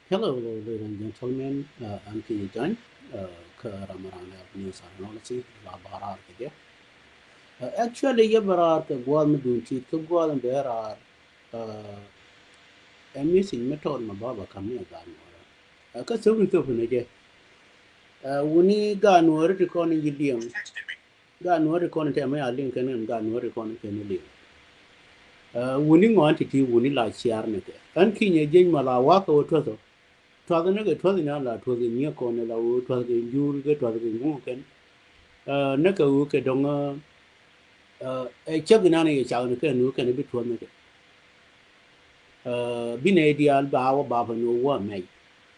Hello, ladies and gentlemen. I'm Kenny Dunn, Ramaran News Analysis, La Barar. Actually, Yabarar, the Guam Dunchi, the Guam there are a missing method Mababa coming again. A Kasumi Topinaje. Wuni gan were recording Gideon, gan were recording Tamaya Lincoln and gan were recording Kenny. Winning quantity, winning like Chiarneke. And Kenya Jane Malawaka or Tozo. Twaga naga twaga na la twaga nia kone la u twaga njur ke twaga ngu ken naka u ke donga e chag na ne cha ne ke nu ke ne bi twaga ke bi ne dial ba wa ba ba no wa mai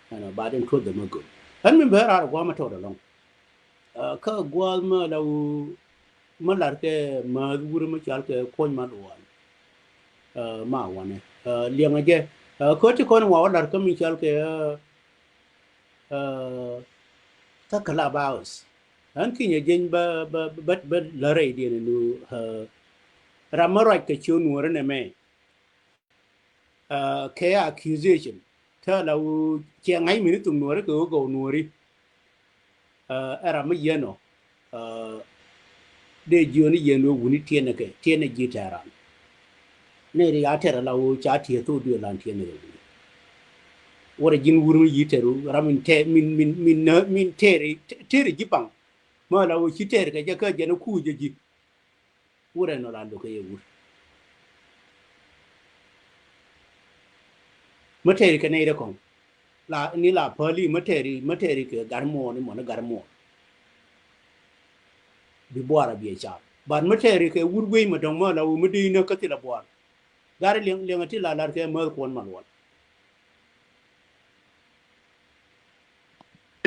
ana ba den twaga ma go han min ba ra gwa ma to da long ka gwa ma la u ma lar ke ma wur ma chal ke kon ma do wan ma wane lianga je ko ti kon wa lar ka mi chal ke ta kala baus an kinya jen ba la re di nu ramara ke chu nu ne me ke accusation ta la u che ngai mi tu nu re ko go nu ri era ma yeno de joni yeno wuni tiene ke tiene gitara ne ri atera la u cha tie tu du lan tiene re wora jin wuru yiteru ramin te min tere jipang ma la u chi tere ke ka je no ku je ji wora no la do ke ye wur materi ke ne re kon la ni la poli materi ke garmo ni mo na garmo bi bora bi cha ban materi ke wurwe ma dong ma la u mudi na ka ti la bor gar leng ti la lar ke ma kon man won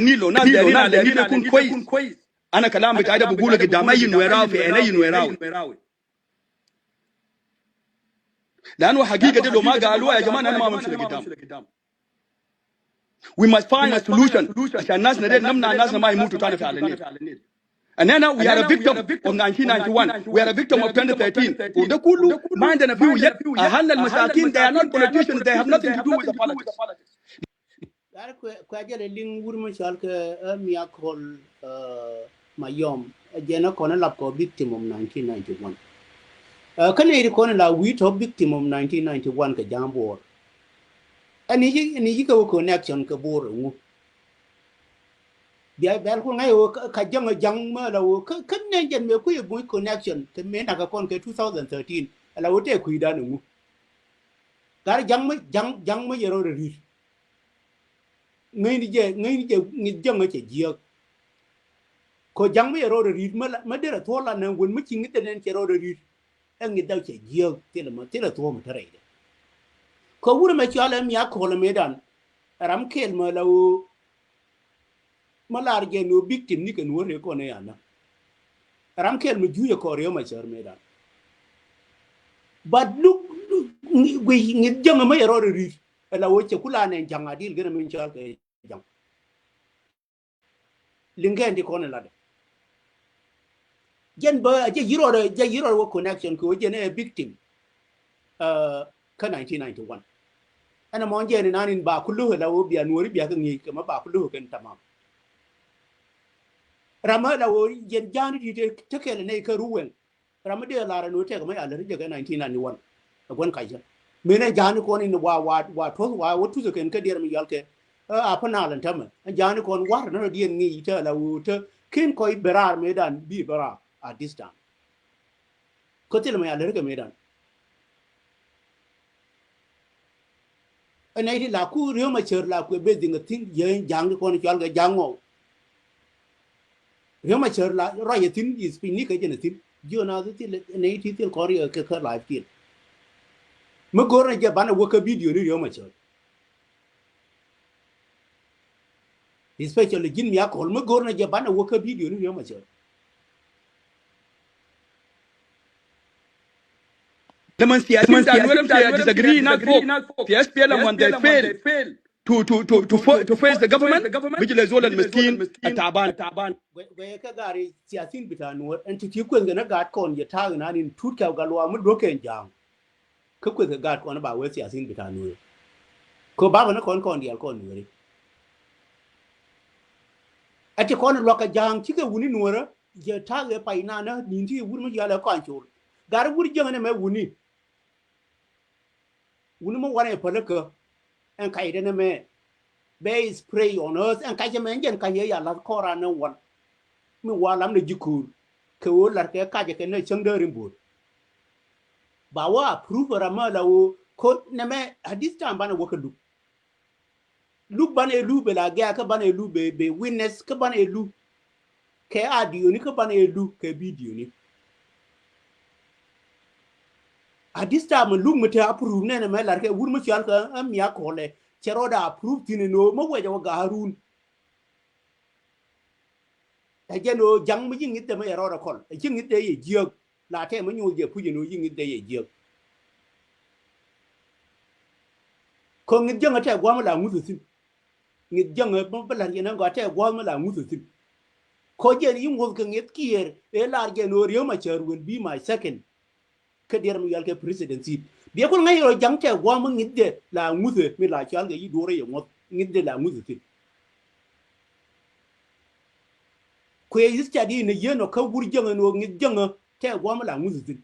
نيلو ناس دارين على نيل يكون كويس. انا كلام بتاعي ده بقوله قدام اي نويراوي في عين اي نويراوي، لانه حقيقه دي لو ما قالوها يا جماعه انا ما بمشي لقدام. We must find a solution عشان الناس ندير نمنع الناس ما يموتوا تاني في على النيل. And then we are a victim of 1991. We are a victim of 2013. وده كله ما عندنا فيه يد. اهلنا المساكين they are not politicians, they have nothing to do with the politics. gar ko ajale ling wur ma chal ke mi akol ma yom jena ko na lap ko victim of 1991 kan iri ko na la we to victim of 1991 ka jambor ani yi ka connection ka bor ngu dia bel ko ngai ka jang ma la wo kan ne jen me ku bu connection te me na ka kon ke 2013 la wo te ku da ngu gar jang ma yero ri ngai ni je ni jang che jiak ko jang me yero ri ma de ra thola na gun ma chingi te nen che ro ri en ni da che jiak te la to ma tare ko wur ma chala mi akol me dan ram kel ma la wo malar je no victim ni kan wore ko ne yana ram kel mu juye ko ryo ma char medan but look we ngi jang ma yero ri la wo che kula ne jang adil gena min chal ke jang lingen di ko ne la de jen ba je yiro wo connection ko je ne victim ka 1991 ana mo je ne nanin ba kullu la wo biya nori biya ka ngi ka ma ba kullu ken tamam rama la wo jen jani di te ke ne ka ruwen rama de la ra no te ka ma ala ri je ka 1991 gon ka je mene jani ko ni wa to wa tu ze ken ka der mi yalke a pa na lan tam jani ko war na di ngi te la wo te kin ko berar medan bi bara at this time ko te ma ala ri ka medan anh ấy thì là cứ nếu mà chờ là cái bên gì người tin giờ giang con cho cái giang ngộ nếu mà chờ là rồi giờ tin is pin cái gì tin giờ nào thì anh ấy thì có cái live tin mà gọi là giờ bạn nào cái video này nếu mà chờ especially jin miya call mà gọi là giờ bạn nào cái video này nếu mà chờ لما سياسيين disagree هناك فوق في SPLM when they fail to face the government بيجي لزول المسكين التعبان. ويا كاري سياسيين بتاعنا أنت تيجي كنا قاعد كون يتاعنا إن توت كأو قالوا أمد روكين جام كوكو قاعد كون باوي سياسيين بتاعنا ko baba na kon dial kon Nuer ati kon lo ka jang ci ke wuni Nuer je tage pay na na ninti wuri ma yala kon chul gar wuri jang ne me wuni mo wane pala ka en kay de ne me be spray on us en kay me ngen kay ya la kora na wan mi walam ne jikur ke wo lar ke ka je ke ne changde rimbo ba wa approve rama la wo ko ne me hadis tam bana wo ka lu ban elu be la ga ka ban elu be witness ka ban elu ke audio ni ka ban elu ke video ni a this time lu mete approve ne me la ke wur mu chial ka am ya ko le chero da approve tin no mo we ga harun ta je no jang mu yin de me ro da kol yin de ye jiog la te mo nyu je pu je no yin de ye jiog ko ngi jang ta gwa ma la mu sin ngi jang ba la ye na ga ta gwa ma la mu sin ko je ni mo ka ngi kier e la je no riyo ma cher will be my second ke der mi yal ke presidency bi ko ngai ro jang ta gwa ma ngi de la mu mi la chal ga yi do re yo ngi de la mu sin ko yi study ne ye no ka wur jang no ngi jang ta gwa ma la mu sin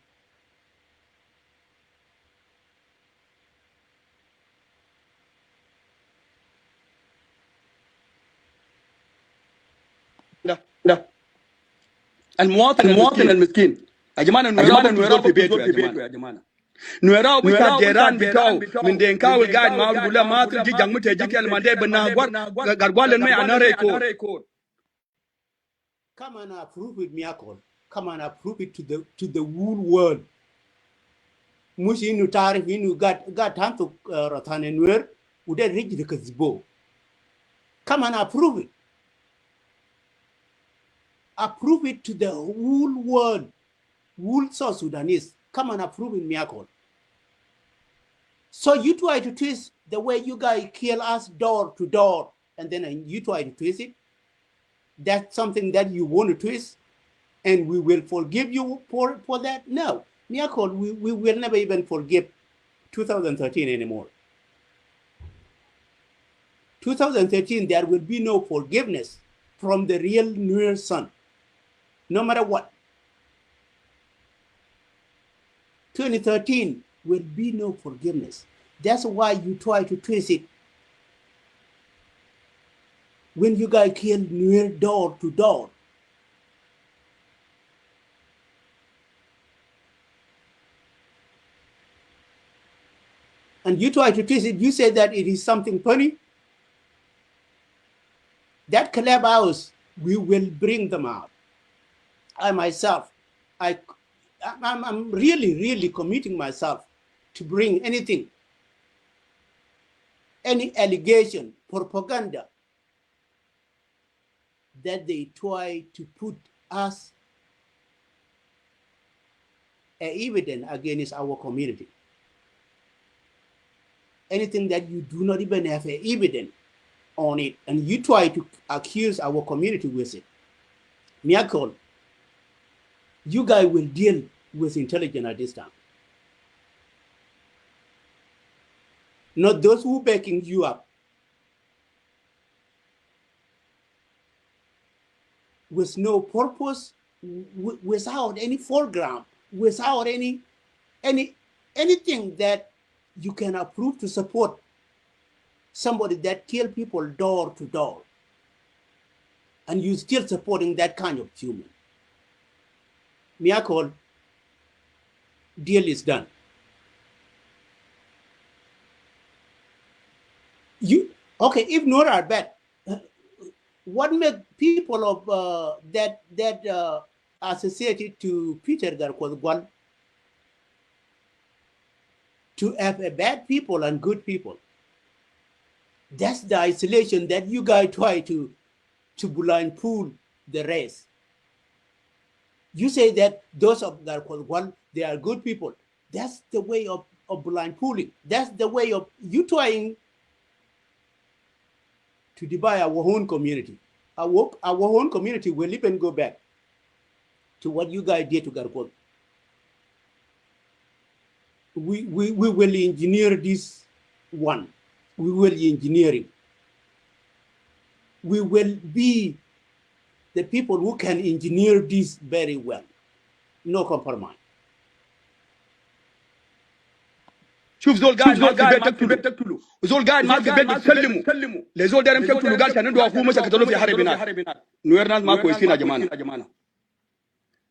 ده المواطن المسكين يا جماعه نويراو في بيته يا جماعه نويراو بتاع جيران بتاعه من دينكاو القاعد معه بيقول له ما تجي جنب تجيك المندي بناغور غرغوال المي انا ريكور come and approve it miracle come and approve it to the whole world mushi inu tarif inu gat tanto ratane Nuer ude riji de kazbo come and approve it to the whole world whole South Sudanese come and approve it miracle so you try to twist the way you guys kill us door to door and then you try to twist it that's something that you want to twist and we will forgive you for that no miracle we will never even forgive 2013 anymore 2013 there will be no forgiveness from the real Nuer son no matter what 2013 will be no forgiveness that's why you try to twist it when you guys kill Nuer door to door and you try to twist it you say that it is something funny that collab house we will bring them out I myself I'm really committing myself to bring anything any allegation propaganda that they try to put us evidence against our community anything that you do not even have evidence on it and you try to accuse our community with it miracle you guys will deal with intelligence at this time not those who backing you up with no purpose without any foreground without anything that you can approve to support somebody that kill people door to door and you still supporting that kind of human miracle deal is done you okay if Nuer are bad what make people of that associated to Peter Garkwadgwal to have a bad people and good people that's the isolation that you guys try to blind pool the race you say that those of Garkwadgwal they are good people that's the way of blind pooling that's the way of you trying to divide our own community our own community will even go back to what you guys did to Garkwadgwal we will engineer this one we will engineering. We will be the people who can engineer this very well. No compromise. شوف زول قاعد معك في بيت تقتله وزول قاعد معك في بيت بتسلمه لزول ده يمشي يقتله قال عشان عنده اخوه مشى قتلوه في حرب هناك. نوير ناس ما كويسين يا جماعه.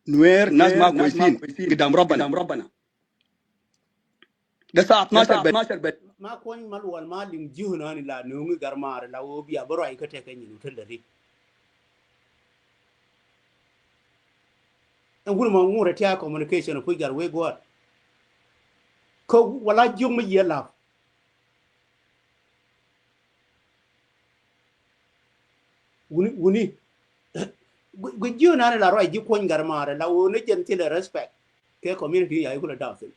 نوير ناس ما كويسين قدام ربنا. ده الساعه 12 بيت ما كون مال ما لنجيهنا لا نومي غرمار لا وبيا براي كتكني نتلري ngul ma ngura tia communication ko gar we go ko wala jom yela wuni gu jiu na la roi ji ko ngar mare la wo ne jen tile respect ke community ya ko la dafin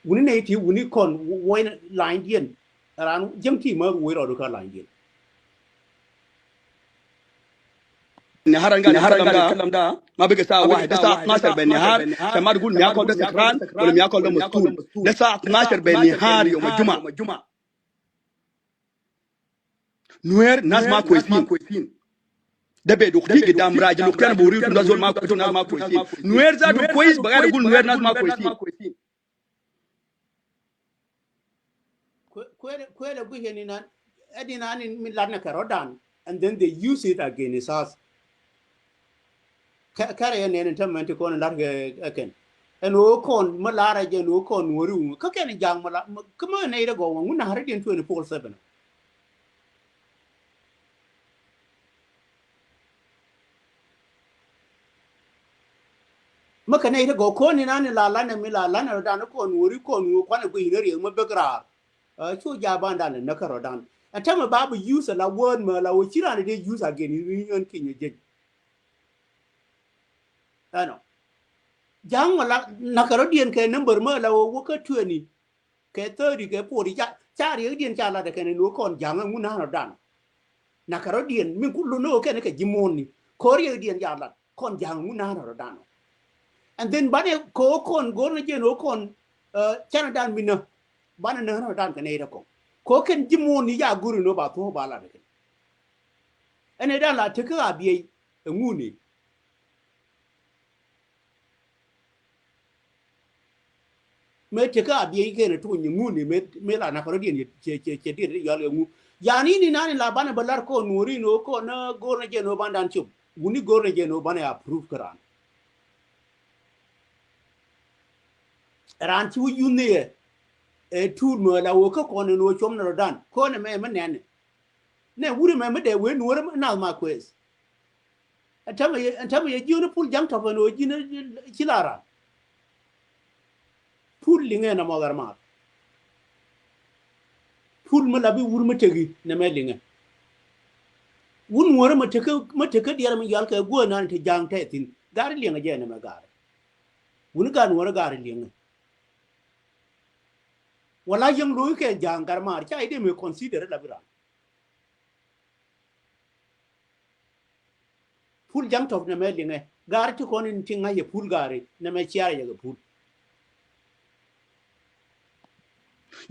wuni ne ti wuni kon wo line dien ran jam ti ma wo ro ka line dien النهار نتكلم ده ما بقى ساعه واحد ده ساعه 12 بالنهار عشان ما تقول مياكل ده سكران ولا مياكل ده مسطول ده ساعه 12 بالنهار يوم الجمعه. نوير ناس ما كويسين ده بيد اختي قدام راجل اختي انا بوريكم ناس ما كويسين. نوير ذاته كويس بغير اقول نوير ناس ما كويسين. kwele guheni nan adina ni min ladna karodan and then they use it against us kare ne ne tamante ko na large aken en o kon malara je no kon woru ka ken jang mala kuma ne da go nguna har din 24/7 maka ne da go ko ni nan la la ne mi la la na da na kon wori kon wo kwana go hinari ma begra chu ja banda ne na karodan atama babu use la word ma la wo chira ne de use again ni yon kinye je ano jang wala nakaro dien ke number ma la wo ka tuani ke 30 ke 40 cha ri dien cha la de ke no kon jang ngu na no dan nakaro dien min ku lo no ke ne ke jimoni ko ri dien ya la kon jang ngu na no dan and then bane ko kon go na je no kon cha na dan min na bane no dan ke ne da ko ken jimoni ya guru no ba to ba la de ene dan la te ka bi ngu ni me te ka bi ke ne to ngu ni me la na ko dien che dir ya le ngu ya ni nani la bana balar ko nuri no ko na go na je no bandan chup wuni go na je no bana approve karan ran chu yu ne e tu mo la wo ko no chom na dan ko ne me ne wuri me de we no na ma kwes atama ye jino pul jam to no jina chilara pul linge na mo garma pul ma labi wur ma tegi na me linge wun wora ma teka diyar ma yal ka go na te jang te tin gar linge je na ma gar wun gan wora gar linge wala yang lu ke jang garma cha ide me consider la bira pul jam to na me linge gar ti ko ni tinga ye pul gari na me chiara ye pul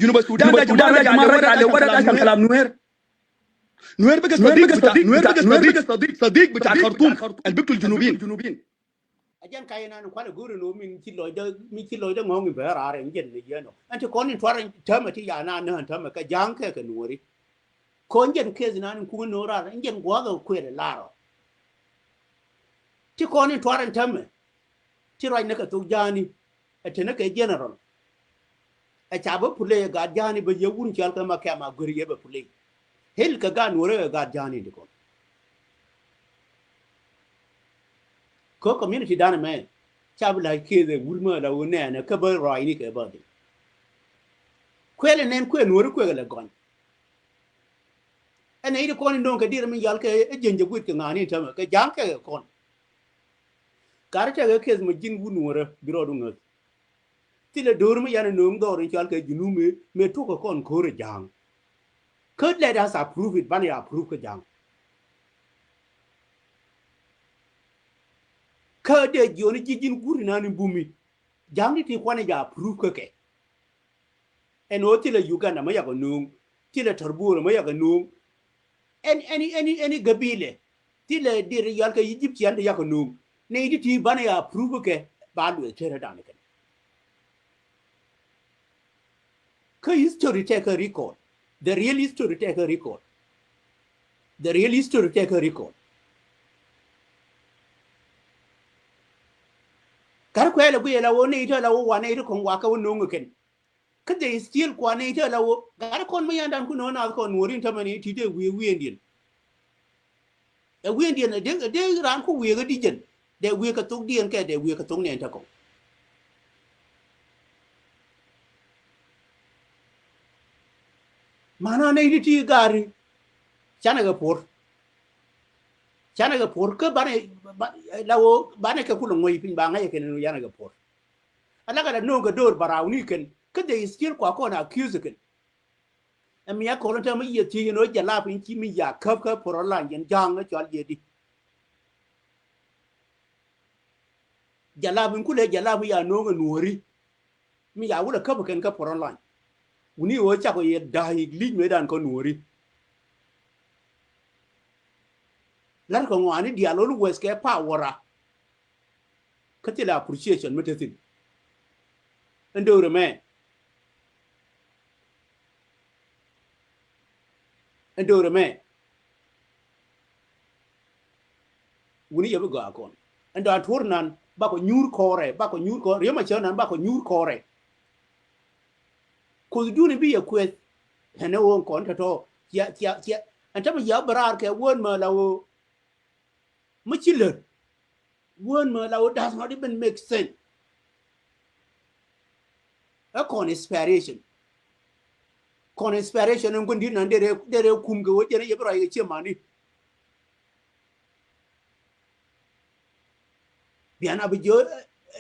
جنوب السودان ده جماعه على ورد عشان كلام نوير بقى صديق بتاع خرطوم البيكتو الجنوبيين ajan kayena no kwala guru no min kilo da ngongi be rare ngen ne yeno anti konin twara tamati ya na na tamma ka janke ka nuori ko ngen ke zina ku no rare ngen gwago kwere laro ti konin twara tamma ti rai ne ka to jani atene ka general a chaba pule ga jani be yewun chal ka ma ka ma guri ye be pule hel ka ga nuore ga jani ndiko ko community dana me chaba la ke de wurma la wona na ka ba roi ni ke ba de kwele nen kwe nuore kwe la gon ene ide ko ni don ka dir min yal ke jenje gut ka ngani tama ka jam ke kon kar ta ga ke ma jin wu nuore biro du ngot tile dorme yana nom dorin chal ke junume me to ko kon ko re jang could let us approve it ban ya approve ka jang ka de joni jijin guri nani bumi jam ni ti kwane ja proof ke en o ti le Uganda ma ya ko nung ti le Torburo ma ya ko nung any gabile ti le dir yal ke Egyptian ya ko nung ne di ti bana ya proof ke ba lu tere dan ke history take a record the real history take a record the real history take a record kar ko ele bu la wo ne ito la wo wa ne ito kon wa ka wo nung ken kade still kwa ne ito la wo gar kon ma yandan ku no na kon worin tamani ti de wi endin e wi endin de ran ku wi ga dijen de wi ka tuk dien ke de wi ka tuk ne ta ko mana ne ti gari chana ga por ke bane la wo bane ka ku lo ngoi pin ba ngai ke no yana ga por ala ga no ga dor barawni ken kade still kwa ko na accuse ken mi ya ko ta mi ye ti no jala pin ki mi ya kap ka por la yen jang ga chal ye di jala bin kule jala bi ya no ga nuori mi ya wula kap ken ka por la uni wo cha ko ye dai li me dan ko nuori lan ko ngani dialo lu wes ke power katila appreciation metetin ndore me wuni yebe go akon ndo aturnan ba ko nyur kore yema chonan ba ko nyur kore ko duni bi ye kwet hene won kon to ya antama ya barar ke won ma lawo machiller won ma lawo does not even make sense a conspiration ngondi nan dere kum go wajene yebra ye chemani biana bi jo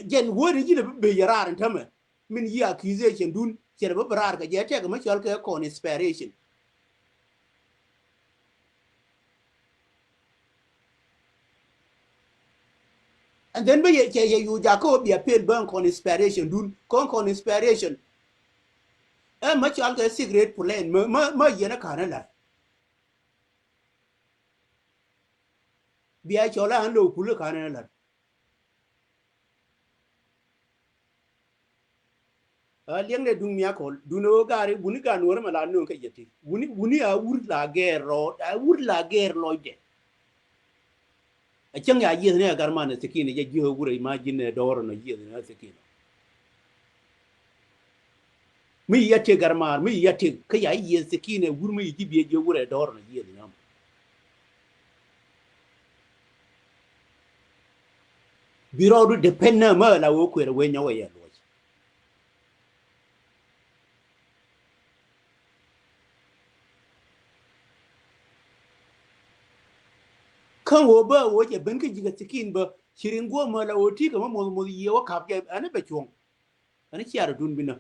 jen wori jine be yarar ntama min yi accusation dun chere be barar ka je te ma chal ke conspiration and then be ye you jako be appeal ban conspiration dun conspiration ma chal ke secret plan ma yena kana la biya chola an lo kulu kana la liang de dung mia ko duno gari buni ga nuor ma la no ke yeti buni a wur la ger loide a chang ya yi ne gar man sekine je jiho gure imagine doro no yi ne sekine mi yete garmar mi yete ka ya yi sekine wur mi ji biye je gure doro no yi ne biro du depend ma la wo kwere we nyawe ya kan wo ba wo je ben ka jiga tikin ba shirin go ma la oti ka mo ye wa kap je ana be chong ana chiar dun bina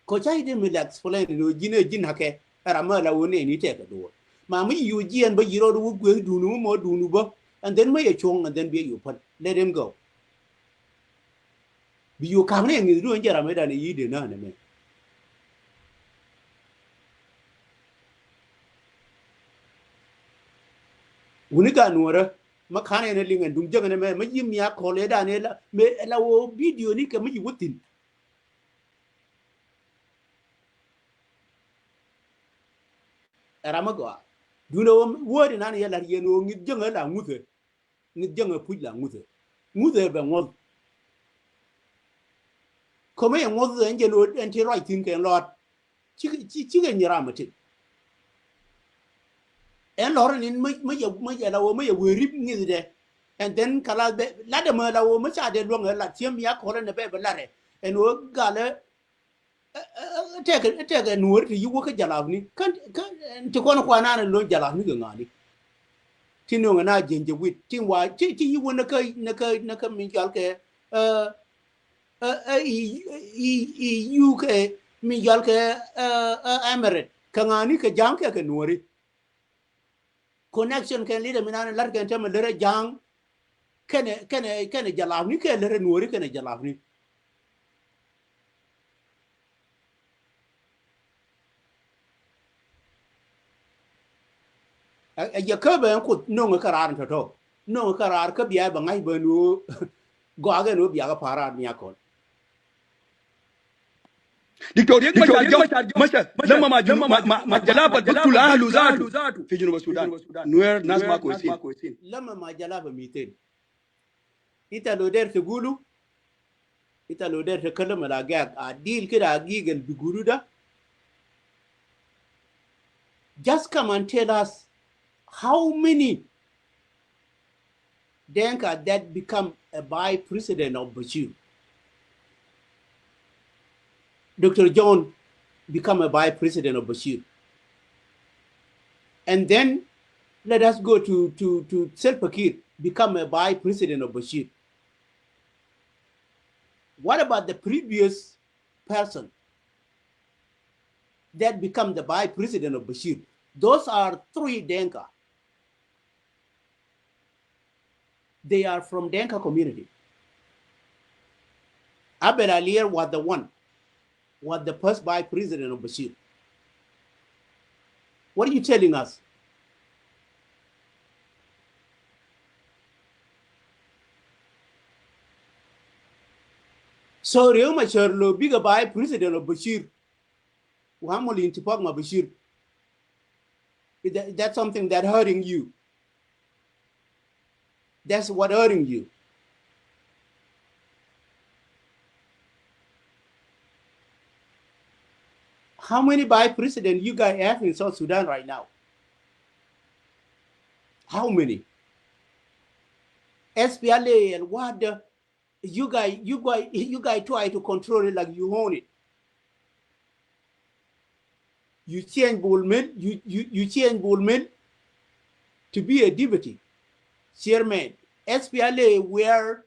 ko chai de mi lax explain no jin hake ara ma la woni ni te ka do ma mi yu jien ba yiro du gwe dunu mo dunu ba and then ma ye chong and then be you pat let them go bi yu kam ne ngi du njara me da ne yi de na ne me wuni ga nuora ma khane ne lingen dum jeng ne me ma yim ya ko le da ne la me la wo video ni ka ma yi wutin era ma go du no wo de nan ya la ye no ngi jeng la ngute ngi jeng pu la ngute be ngol ko me ngol de nge no en ti right tin ke lot chi ke nyira ma ti en lor ni ma ya la wo ma ya we rip ngi de and then kala be la de ma la wo ma cha de lo ngi la chiem ya ko le ne be la re en wo ga le te ke nuor ti yu ko jala ni kan ti ko ko na lo jala ni ga ngani ti no na jenje wit ti wa ti yu na ka min jal ke yu ke min jal ke emirate ka ngani ka jam ke nuori connection kan leader minana lar kan tam lere jang kene jalafni ke lere Nuer kene jalafni a ya ka ba ko no karar to no karar ka biya ba ngai ba no go aga no biya ga para ni akon دكتور يك مشار جو مشى لما ما جلابه بقتل اهله ذاته في جنوب السودان نوير ناس ما كويسين لما ما جلابه 200 ita lo der te gulu ita lo der te kalama la ga adil kida gigal biguru da just come and tell us how many Denka that become a vice president of Bashir. Dr. John become a vice president of Bashir. And then let us go to Salva Kiir, become a vice president of Bashir. What about the previous person that become the vice president of Bashir? Those are 3 Denka. They are from Denka community. Abel Alier was the first vice president of Bashir. What are you telling us? So Riek Machar lo bigger vice president of Bashir. Wahamoli intipok ma Bashir. That's something that hurting you. That's what hurting you. How many vice presidents you guys have in South Sudan right now? How many? SPLA and what you guys try to control it like you own it. You change Bullman, you change Bullman to be a deputy chairman. SPLA where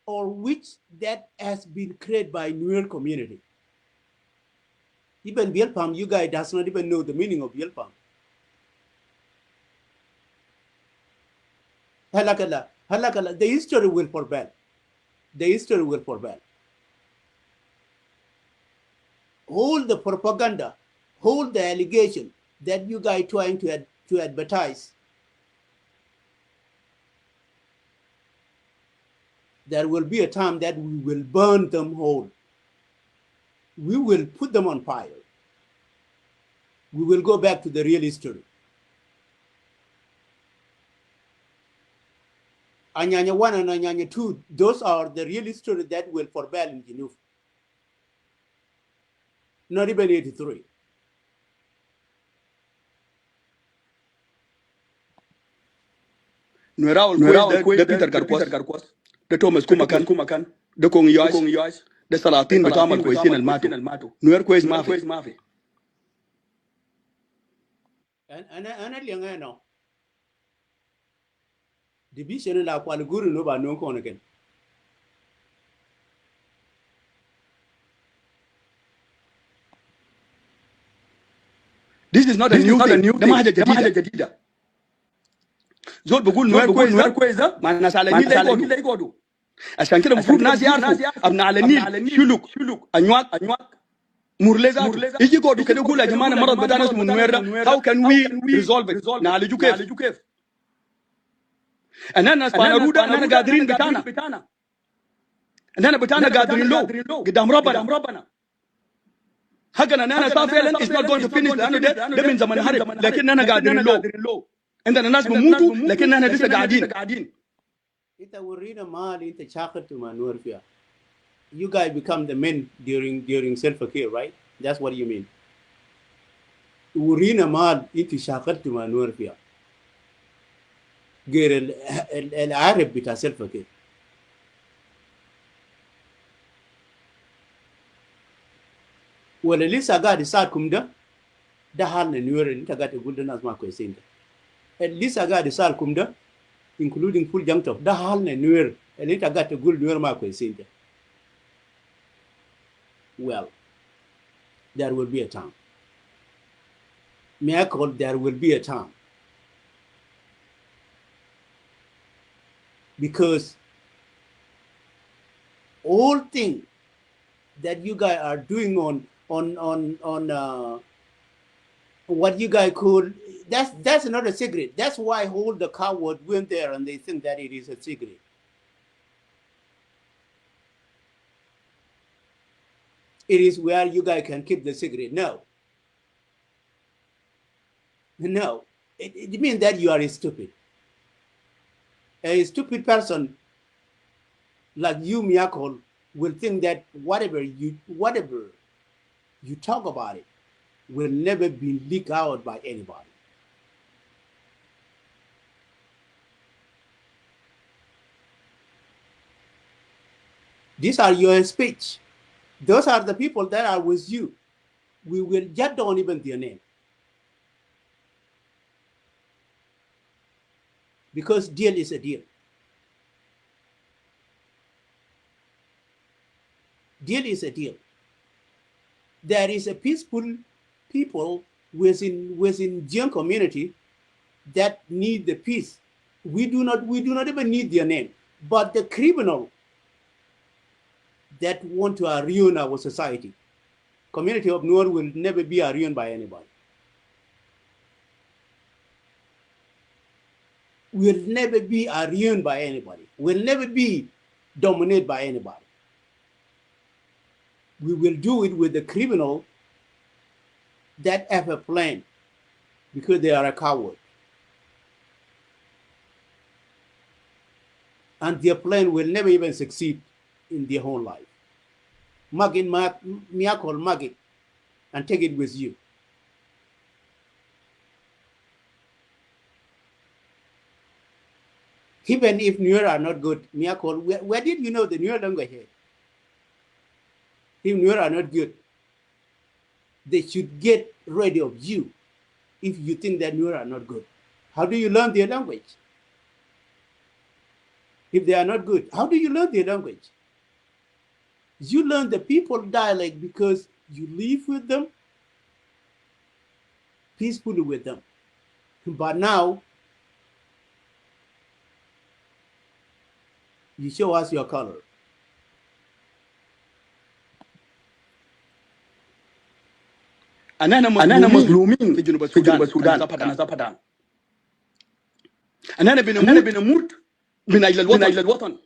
or which that has been created by Nuer community. Even Bielpam, you guys does not even know the meaning of Bielpam. Halakala, the history will forbid. The history will forbid. Hold the propaganda, hold the allegation that you guys trying to advertise. There will be a time that we will burn them whole. We will put them on fire. We will go back to the real history. Anyanya 1 and Anyanya 2, those are the real history that will forbid in Geneva. Not even 83. نويراو كويس ده بيتر كاركواس ده توماس كوماكان ده كون ياش ده سلاطين بتعمل كويسين الماتو نوير كويس ما في أنا اللي أنا division la kwa guru no ba no kono ken This is not a new thing. ده ما حاجة جديدة. زول بقول نوير كويس ده مع الناس على النيل لا يقعدوا. عشان كده المفروض ناس يعرفوا أبناء على النيل شلوك أنواق مورليزات يجي يقعدوا كده يقول يا جماعة مرض بدأنا اسمه نوير ده. How can we resolve it؟ نعالجه كيف؟ أننا ناس بانرودا أننا قادرين بتاعنا قادرين له قدام ربنا حقنا أننا فعلا is not going to finish لأنه ده من زمن حرب لكن أننا قادرين له عندنا ناس بموتوا لكن أننا لسه قاعدين. إنت ورينا مال إنت شاقت ما نور فيها. You guys become the men during self-care, right? That's what you mean. ورينا مال إنت شاقت ما نور فيها. غير العرب بتاع self-care. ولا لسه قاعد يساعدكم ده حالنا نور انت قاعد تقول الناس ما كويسين ده لسه قاعد يساعدكم ده including full jump ده حالنا نور اللي انت قاعد تقول نور ما كويسين ده. Well, there will be a time. There will be a time. because all things that you guys are doing on what you guys call, that's not a secret. That's why all the cowards went there and they think that it is a secret. It is where you guys can keep the secret. No, it means that you are stupid. A stupid person like you, Miyako, will think that whatever you talk about it will never be leaked out by anybody. These are your speech. Those are the people that are with you. We will just don't even their name. Because deal is a deal. Deal is a deal. There is a peaceful people within Jiang community that need the peace. We do not even need their name. But the criminal that want to ruin our society, community of Nuer will never be ruined by anybody. Will never be ruined by anybody. Will never be dominated by anybody. We will do it with the criminal that have a plan because they are a coward. And their plan will never even succeed in their whole life. Mark it, Miracle, mark it, and take it with you. Even if Nuer are not good, Miracle, where did you know the Nuer language here? If Nuer are not good, they should get rid of you if you think that Nuer are not good. How do you learn their language? If they are not good, how do you learn their language? You learn the people dialect because you live with them, peacefully with them. But now, you show us your color. أنا مظلومين في جنوب السودان أنا زبدان أنا بنموت من أجل الوطن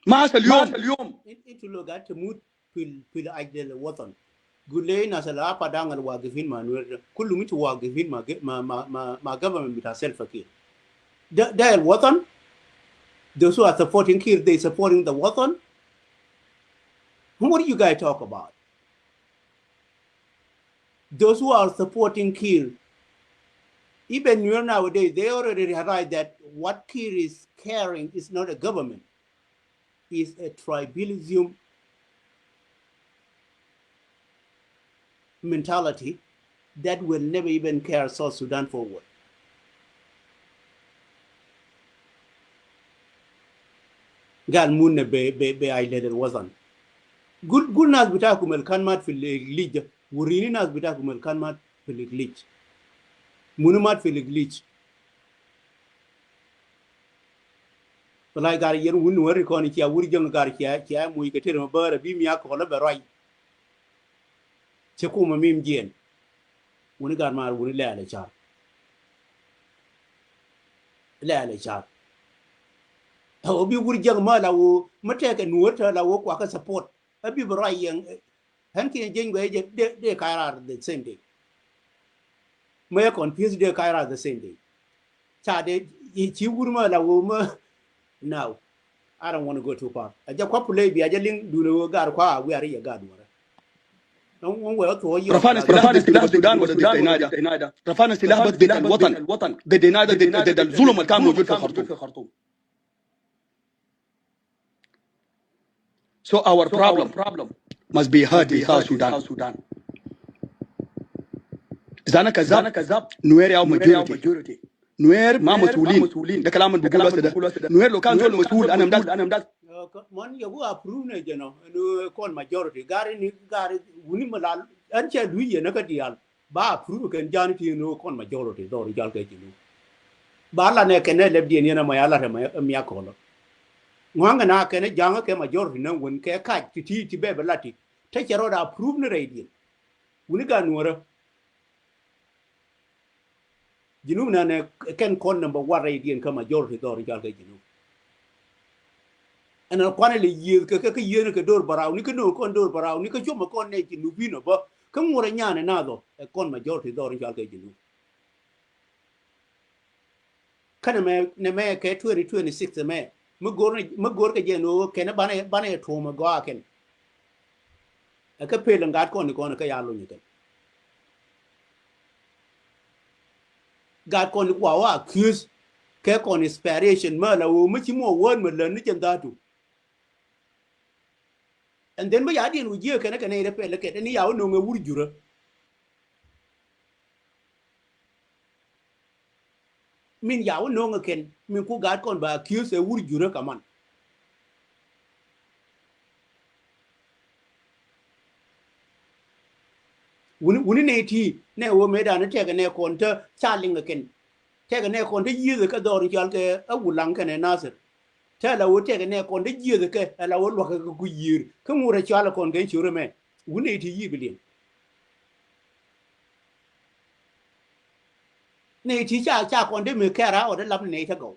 ما هذا اليوم أنت لو قاعد تموت في أجل الوطن قول لي ناس الأبدان الواقفين مع نوير كلهم أنتوا واقفين مع government بتاع سيلفا كير ده الوطن. Those who are supporting Kir, they supporting the Watan. What do you guys talk about? Those who are supporting Kir, even nowadays, they already realize that what Kir is carrying is not a government, it's a tribalism mentality that will never even carry South Sudan forward. قال مونا بأيلة الوطن قول ناس بتاعكم الكان مات في الإغليج وريني ناس بتاعكم الكان مات في الإغليج منو مات في الإغليج فلا قال يرون وري كوني كيا وري جم قال كيا موي كتير مبارة بيم يا كولا براي تكوم ميم جين وني قال ما وني لا على شار لا على شار هو بيقول جم ما لو متى كنورت لو كوا كسبورت أبي براي ين هنكي جين قوي ده كايرار the same day ما يكون confused ده كايرار the same day شاده يشيور ما لو ما now I don't want to go too far أجا كوا بلاي بيا جالين دونه قار كوا وياري يقاد ورا رفعنا سلاح ضد السودان وضد النادا رفعنا سلاح ضد الوطن ضد النادا ضد الظلم اللي كان موجود في الخرطوم. So our problem must be heard in South Sudan. إذا أنا كذاب نوير أو majority نوير ما مسؤولين ده كلام اللي بقوله ده نوير لو كان زول مسؤول أنا مدال man yabu approve ne jeno no kon majority gari wuni malal ancha duye na ka dial ba approve kan jan ti no kon majority do rijal ke jinu bala ne kene le bien yana ma yala ma ya ko lo nganga na kene janga ke majority nan won ke ka ti be belati te chero da approve ne radio woni ga nuora jinu na ne ken kon number 1 radio ka majority do ri gal ga jinu ana kwana le yi ke yi ne ke dor baraw ni ke no kon dor baraw ni ke choma kon ne jinu bino ba ka ngora nyane na do e kon majority do ri gal ga jinu kana me ne me ke 2026 me magor ke je no kene bane to ma go aken ka pelan gat kon ko ka ya lo ni kan gat kon ko wa accuse ke kon inspiration ma la wo mu ci mo won ma la ni jen datu and then ba ya din u je kene kene re pele ke ni ya no nga wur jura min ya no nga ken min ku gat kon ba accuse e wur jura kaman wuni ne ti ne wo me da ne te ne kon ta chaling ken te ne kon ta yi ka do ri jal ke a wulang ke ne nasir te la wo te ne kon ta yi ke la wo lo ka ku yir ka mu re chala kon gen chure me wuni ti yi bilin ne ti cha kon de me kera o de lam ne ta go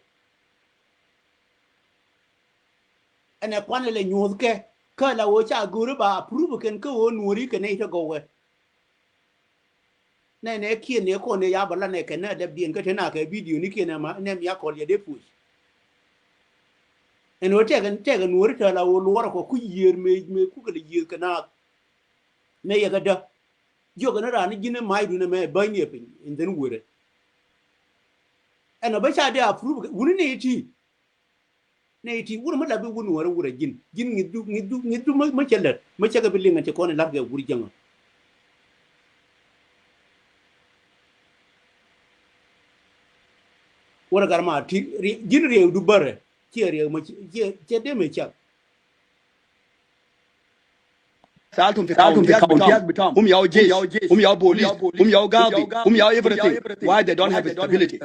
ene kon le nyu ke ka la wo cha guru ba approve ken ko wo nuri ke ne ta go we ne kie ne ko ne ya bala ne ke ne de bien ke na ke video ni ke ne ma ne ya ko le de push en o te ga nuor ta la wo lo ko ku yer me ku ke yer ke na me ya ga da yo ga na ra ni gine mai du ne me ba ni pin in den wure en o ba cha de approve wuni ne ti wure ma la be wunu wore wure gin ni du ma chelet ma cha ga bi linga te ko ne la ga wuri janga wala garma ti jin rew du bare ci rew ma ci de me ci سالتهم في كاونتيات بتاعهم هم ياو جيش هم ياو بوليس هم ياو قاضي هم ياو everything why they don't have stability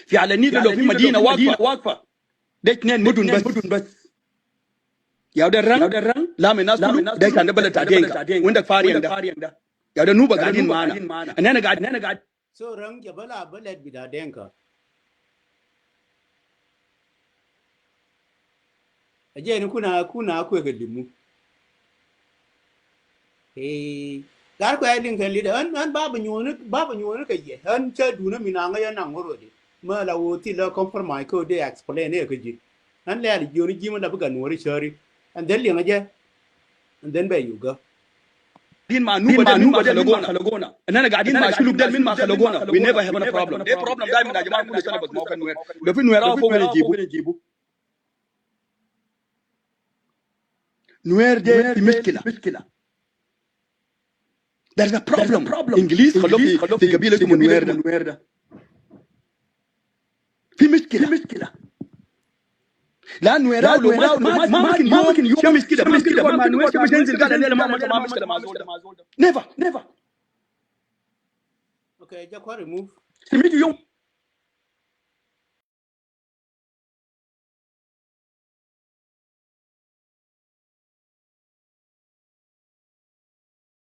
في على النيل لو في مدينه واقفه ده اثنين مدن بس ياو ده الرن لا من الناس كله ده كان بلد تعدين وعندك فاريان ده ياو ده نوبه قاعدين معانا انا قاعد so rang jabala balad bida denka aje ni kuna ku ga limu gar ko ai din kan lida an baba nyonu ka ye an cha duna minanga ya nan woro de ma la wo ti la compromise ko de explain e ka ji an le ali joni ji ma la buga nori shari and then linga je and then be yuga قاعدين مع نوبه ده من خلقونا اننا قاعدين مع شلوك ده من خلقونا we never have a problem ده problem دايما يا جماعه كل سنه بس ما كان نوير لو في نوير فوق نجيبه نوير ده في مشكله there's a problem انجليز خلوه في قبيله اسمه نوير ده في مشكله لانه يراو لو ما ممكن يوم شمس كده مع نوير شمس ينزل قال انا ما مشكله مع زول ده نيفر okay ja ko remove سميته يوم